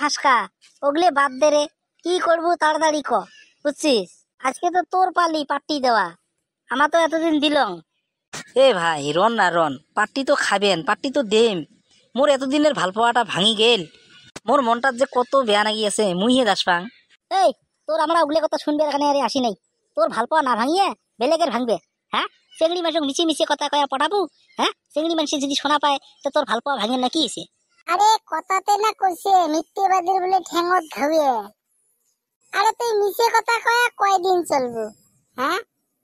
ফাসকা, ওগুলো বাদ দে রে। কি করবো তাড়াতাড়ি ক, বুঝছিস? আজকে তো তোর পালি পার্টি দেওয়া, আমার তো এতদিন দিলং। এ ভাই রন না রন, পার্টি তো খাবেন, পার্টি তো দেম। মোর এতদিনের ভাল পাওয়াটা ভাঙি গেল, মোর মনটার যে কত বেয়া লাগি আছে মুইহে দাস পাং। এই তোর আমরা ওগুলো কথা শুনবে এখানে আরে আসি নাই। তোর ভাল পাওয়া না ভাঙিয়ে বেলেগের ভাঙবে? হ্যাঁ, চেংড়ি মাসক মিছি মিছি কথা কয়া পটাবো? হ্যাঁ, চেংড়ি মানুষ যদি শোনা পায় তো তোর ভাল পাওয়া ভাঙে নাকি এসে? আরে কথাতে না কইছে মিথ্যেবাদীর বলে ঠ্যাঙত ঘাউয়ে। আরে তুই মিছে কথা কয়া কয়দিন চলবো? হ্যাঁ,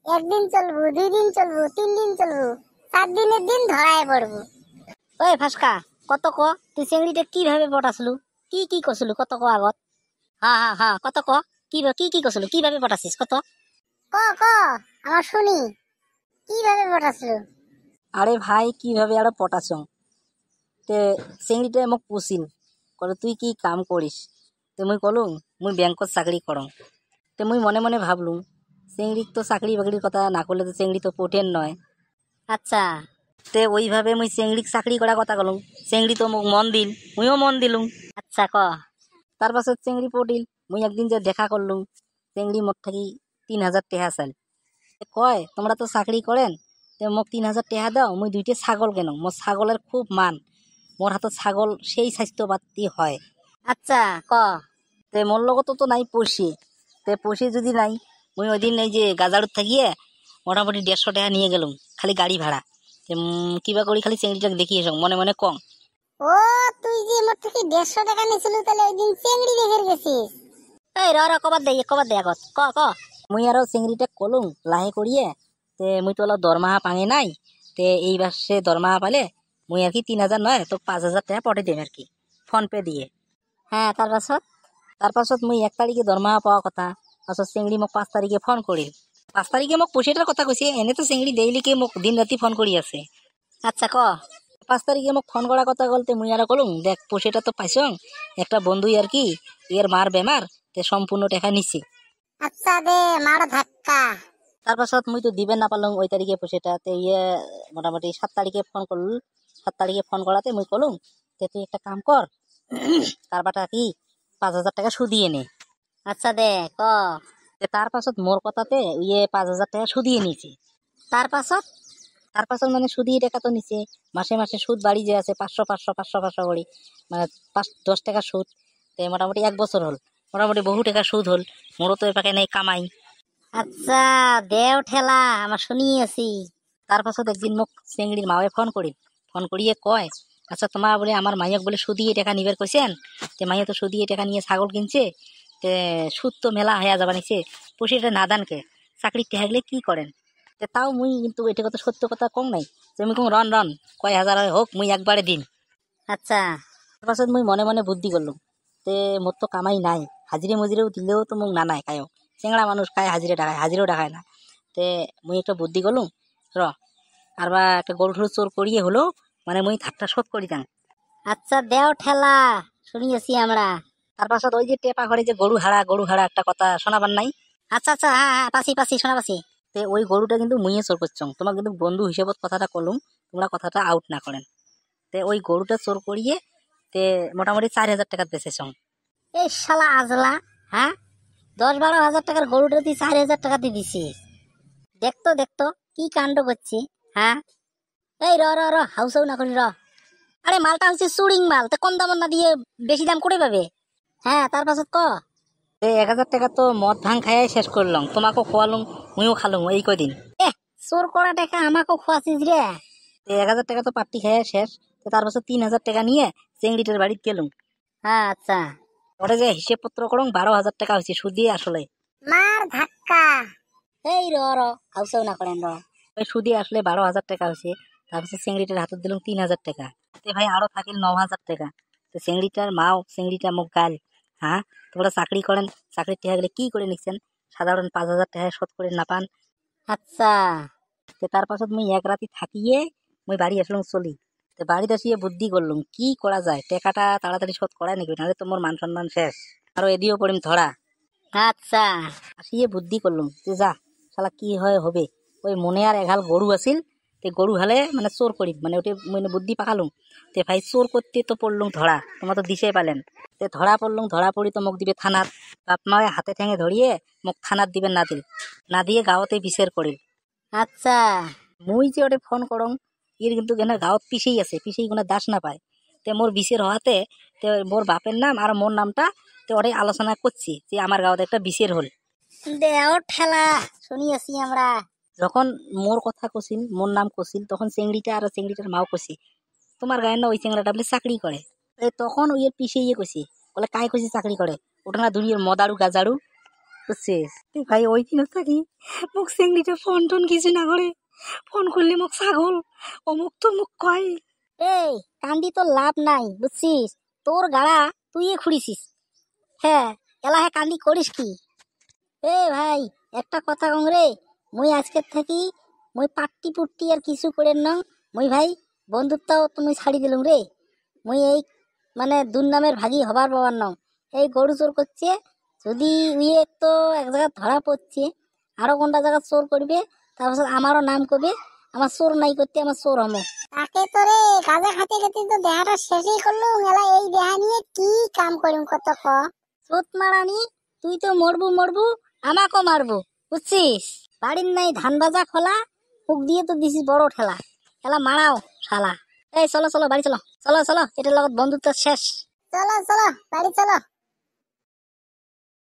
একদিন চলবো, 2 দিন চলবো, 3 দিন চলবো, 4 দিনের দিন ধরায় পড়বো। ওই ফাসকা, কত ক তুই চেংড়িটা কিভাবে পটাসলু? কি কি করছিলু কত ক আগত? হ্যাঁ হ্যাঁ হ্যাঁ, কত ক, কি কি কি করছিলু, কিভাবে পটাছিস কত? ক ক আমার শুনি, কিভাবে পটাসলো? আরে ভাই কিভাবে আরো পটাছং, তে চেংড়িটা মোক পুছিল, কলে তুই কি কাম করিস? তে মুই কলুম মুই ব্যাংকত চাকরি করং। তে মুই মনে মনে ভাবলুম চেংড়িক তো চাকরি বাকরির কথা না করলে তো চেংড়ি তো পোটেন নয়। আচ্ছা, তে ওইভাবে মুই চেংড়িক চাকরি করা কথা কলুম, চেংড়ি তো মোক মন দিল, মুইও মন দিলুম। আচ্ছা ক। তার পাছত চেংড়ি পটিল, মুই একদিন যে দেখা করলুম, চেংড়ি মোট থাকি 3,000 টেহা চাল। কয় তোমরা তো চাকরি করেন, তে মোক 3,000 টেহা দাও, মুই 2টা ছাগল কেন, মোর ছাগলের খুব মান, মোর হাতত ছাগল সেই স্বাস্থ্য পাতি হয়। আচ্ছা ক। তে মোর লগত তো নাই পয়সি, তে পয়সি যদি নাই, মুই ওই দিন এই যে গাজারত থাকিয়ে মোটামুটি 150 টাকা নিয়ে গেলুম খালি গাড়ি ভাড়া। তে কিবা করি খালি চেংড়িটাকে দেখিয়ে এসং, মনে মনে কং। ও তুই যে মোট থেকে 150 টাকা নিয়েছিল, তাহলে ওই দিন চেংড়ি দেখে গেছিস? এই র কবার দে আগত ক ক। মুই আরো চেংড়িটা কলুম লাহে করিয়ে, তে মুই তো অলপ দরমাহা পাঙে নাই, তে এই বাসে দরমাহা পালে মুই আর কি 3,000 নয় তো 5,000 টাকা পটে দিম আর কি, ফোন পে দিয়ে। হ্যাঁ, তার তারপাছত মুই 1 তারিখে দরমাহা পাওয়া কথা, পাছত চেংড়ি মোক 5 তারিখে ফোন করিল। 5 তারিখে মোক পয়সাটার কথা কইছে, এনে তো চেংড়ি ডেইলিকে মোক দিন রাতি ফোন করি আছে। আচ্ছা ক। 5 তারিখে মোক ফোন করা কথা বলতে মুই আর কলুম দেখ পয়সাটা তো পাইছং, একটা বন্ধুই আর কি এর মার বেমার, তে সম্পূর্ণ টাকা নিছি। আচ্ছা দে মার ধাক্কা। তারপাছত মুই তো দিবেন না পারলাম ওই তারিখে পয়সাটা, তে মোটামুটি 7 তারিখে ফোন করল। 7 তারিখে ফোন করাতে মুই কলুম তে তুই একটা কাম কর, কারবাটা কি 5,000 টাকা সুদিয়ে নে। আচ্ছা দে ক। তার পাছত মোর কথাতে 5,000 টাকা সুদিয়ে নিছে। তার তার পাছত মানে সুদিয়ে টাকা তো নিছে, মাসে মাসে সুদ বাড়ি যে আছে 500 500 500 500 করে, মানে 10 টাকা সুদ। তে মোটামুটি 1 বছর হল, মোটামুটি বহু টাকা সুদ হল, মোরও তো এপাকে নেই কামাই। আচ্ছা দেও ঠেলা, আমার শুনি আছি। তার পাছত একদিন মোক চেংড়ির মাওয়ে ফোন করিল, ফোন করিয়ে কয় আচ্ছা তোমার বলে আমার মাইয়ক বলে সুদিয়ে টাকা নিবার কইছেন, তে মাইয়া তো সুদিয়ে টাকা নিয়ে ছাগল কিনছে, তে সুদ তো মেলা হয়ে যাবা নিছে, পয়সাটা না দানকে চাকরি টেহাগলে কি করেন? তে তাও মুই কিন্তু এটা কথা সত্য কথা কম নাই, যে মুই কম রন রন কয় হাজার হোক মুই একবারে দিন। আচ্ছা, তারপাছত মুই মনে মনে বুদ্ধি করলুম, তে মোর তো কামাই নাই, হাজিরে মজিরেও দিলেও তো মোক না নাই কায়ও, চেংড়া মানুষ কায় হাজিরে টাকায়, হাজিরেও টাকায় না। তে মুই একটা বুদ্ধি করলুম, র আর বা একটা গরু ঠরু চোর করিয়ে হলো মানে মুই ধারটা শোধ করি যান। আচ্ছা দেও ঠেলা, শুনি আছি আমরা। তার পাছত ওই যে টেপা ঘরে যে গরু হারা একটা কথা শোনাবার নাই? আচ্ছা আচ্ছা, হ্যাঁ হ্যাঁ, পাসি শোনা পাসি। তে ওই গরুটা কিন্তু মুইয়ে চোর করছং, তোমার কিন্তু বন্ধু হিসেবত কথাটা কলুম, তোমরা কথাটা আউট না করেন। তে ওই গরুটা চোর করিয়ে তে মোটামুটি 4,000 টাকা বেচেছং। এই শালা আজলা, হ্যাঁ, 10-12 হাজার টাকার গরুটা তুই 4,000 টাকা দিয়ে দিছিস? দেখতো কি কাণ্ড করছি। হ্যাঁ, এই র হাউসাউ না করি র। আরে মালটা হচ্ছে চুরিং মাল, তা কম দাম না দিয়ে বেশি দাম করে পাবে? হ্যাঁ, তার পাছত ক। 1,000 টাকা তো মদ ভাঙ খাইয়াই শেষ করলাম, তোমাকেও খোয়ালুম মুইও খালুম এই কদিন। চোর করা টাকা আমাকেও খোয়াছিস রে? 1,000 টাকা তো পার্টি খাইয়া শেষ, তো তার পাছত 3,000 টাকা নিয়ে চেংড়িটার বাড়িতে গেলুম। হ্যাঁ আচ্ছা। ওটা যে হিসেব পত্র করং 12,000 টাকা হয়েছে সুদিয়ে আসলে। মার ধাক্কা। এই র হাউসাউ না করেন র। ওই সুদিয়ে আসলে 12,000 টাকা হয়েছে। তারপর চেংড়িটার হাতে দিলাম 3,000 টাকা, তে ভাই আরো থাকিল 9,000 টাকা। তো চেংড়িটার মাও চেংড়িটা মোক গাল, হ্যাঁ তোমরা চাকরি করেন, চাকরির টাকা গেলে কি করে নিচ্ছেন, সাধারণ 5,000 টাকা শোধ করে না পান? আচ্ছা, তো তার পাছত মুই এক রাতি থাকিয়ে মুই বাড়ি আসলাম চলি। তো বাড়িতে আসিয়ে বুদ্ধি করলুম কি করা যায়, টাকাটা তাড়াতাড়ি শোধ করাই নাকি, নাহলে তো মোর মান সম্মান শেষ, আরো এদিও পড়িম ধরা। আচ্ছা, আসিয়ে বুদ্ধি করলুম যে যা শালা কি হয় হবে। ওই মনে আর এঘাল গরু আছিল, তে গরু হালে মানে চোর করি মানে ওটা মানে বুদ্ধি পাকালুম। তে ভাই চোর করতে তো পড়লুম ধরা, তোমার তো দিশে পালেন। তে ধরা পড়লুম, ধরা পড়ি তো মোক দিবে থানাত। বাপ মায়ে হাতে ঠেঙে ধরিয়ে মোক থানাত দিবেন না দিল, না দিয়ে গাঁৱতে বিচার করিল। আচ্ছা, মুই যে ওটা ফোন করং এর কিন্তু এখানে গাঁৱত পিছেই আছে, পিছেই কোনো দাস না পায়। তে মোর বিচার হওয়াতে তে মোর বাপের নাম আর মোর নামটা তে ওটাই আলোচনা করছি যে আমার গাঁৱত একটা বিচার হল। দেও ঠেলা শুনি আছি আমরা। যখন মোর কথা কছিল, মোর নাম কছিল, তখন চেংড়িটা আর চেংড়িটার মাও কছি তোমার গায়ের না ওই চেংড়াটা বলে চাকরি করে। তখন ওই এর পিছিয়ে কছি, বলে কায় কছি চাকরি করে, ওটা না দুনিয়ার মদারু গাজারু, বুঝছিস? ভাই ওই দিন থাকি মোক চেংড়িটা ফোন টোন কিছু না করে, ফোন করলে মোক ছাগল অমুক তো মুখ কয়। এই কান্দি তোর লাভ নাই বুঝছিস, তোর গাড়া তুই খুঁড়িছিস। হ্যাঁ, এলাহে কান্দি করিস কি? এ ভাই একটা কথা কং রে, মুই আজকের থাকি মুই পাট্টি পুট্টি আর কিছু করেন না। মুই ভাই বন্ধুত্বও তুমি ছাড়ি দিলুম রে। মুই এই মানে দুর্নামের ভাগি হবার পাবার নং। এই গরু চোর করছে, যদি উইয়ে তো এক জায়গা ধরা পড়ছে, আরো কোনটা জায়গা চোর করবে, তারপর আমারও নাম করবে, আমার চোর নাই করতে আমার চোর হমো। তাকে তো রে গাঁজা খাতে খাতে তো দেহাটা শেষই করলো। মেলা এই দেহা নিয়ে কি কাম করিম কত ক। চোত মারানি, তুই তো মরবু মরবু, আমাকেও মারবো বুঝছিস। বাড়ির নাই ধান বাজা খোলা, মুখ দিয়ে তো দিছিস বড় ঠেলা, খেলা মারাও শালা। এই চলো চলো বাড়ি চলো, চলো চলো, এটার লগত বন্ধুত্ব শেষ। চলো চলো বাড়ি চলো।